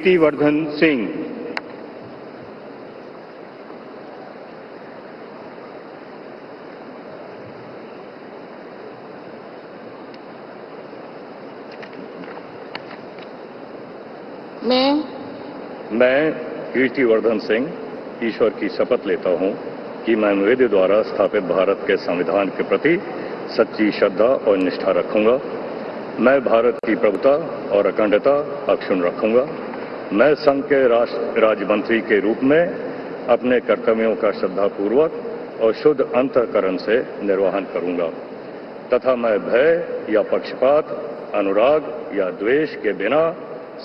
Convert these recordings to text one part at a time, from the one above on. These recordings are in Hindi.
कीर्तिवर्धन सिंह। मैं कीर्तिवर्धन सिंह ईश्वर की शपथ लेता हूं कि मैं मेरे द्वारा स्थापित भारत के संविधान के प्रति सच्ची श्रद्धा और निष्ठा रखूंगा। मैं भारत की प्रभुता और अखंडता अक्षुण्ण रखूंगा। मैं संघ के राज्य मंत्री के रूप में अपने कर्तव्यों का श्रद्धापूर्वक और शुद्ध अंतःकरण से निर्वहन करूंगा तथा मैं भय या पक्षपात, अनुराग या द्वेष के बिना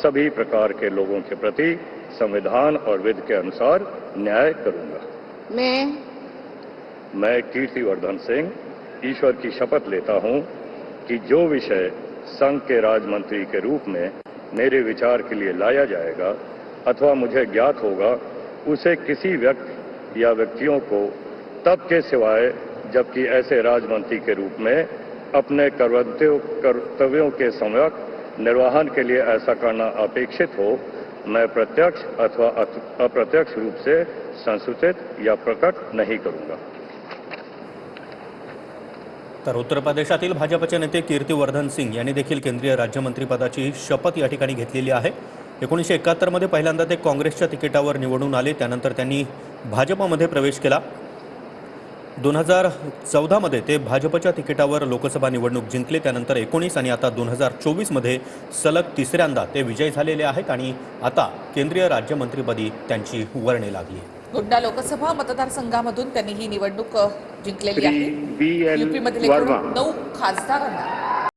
सभी प्रकार के लोगों के प्रति संविधान और विधि के अनुसार न्याय करूंगा। मैं कीर्तिवर्धन सिंह ईश्वर की शपथ लेता हूं कि जो विषय संघ के राज्य मंत्री के रूप में मेरे विचार के लिए लाया जाएगा अथवा मुझे ज्ञात होगा, उसे किसी व्यक्ति या व्यक्तियों को तब के सिवाय जबकि ऐसे राज्यमंत्री के रूप में अपने कर्तव्यों के सम्यक निर्वहन के लिए ऐसा करना अपेक्षित हो, मैं प्रत्यक्ष अथवा अप्रत्यक्ष रूप से संसूचित या प्रकट नहीं करूंगा। तर उत्तर प्रदेशातील भाजपचे नेते कीर्तिवर्धन सिंग यांनी देखील केंद्रीय राज्यमंत्रीपदाची शपथ या ठिकाणी घेतलेली आहे। 1971 मध्ये पहिल्यांदा ते काँग्रेसच्या तिकिटावर निवडून आले, त्यानंतर त्यांनी भाजपमध्ये प्रवेश केला। 2014 मध्ये ते भाजपच्या तिकिटावर लोकसभा निवडणूक जिंकले, त्यानंतर 19 आणि आता 2024 मध्ये सलग तिसऱ्यांदा ते विजयी झालेले आहेत आणि आता केंद्रीय राज्यमंत्रीपदी त्यांची वर्णी लागली आहे। गोंडा लोकसभा मतदारसंघामधून त्यांनी ही निवडणूक जिंकलेली आहे। BL यूपीमधील वर्मा। 9 खासदारांना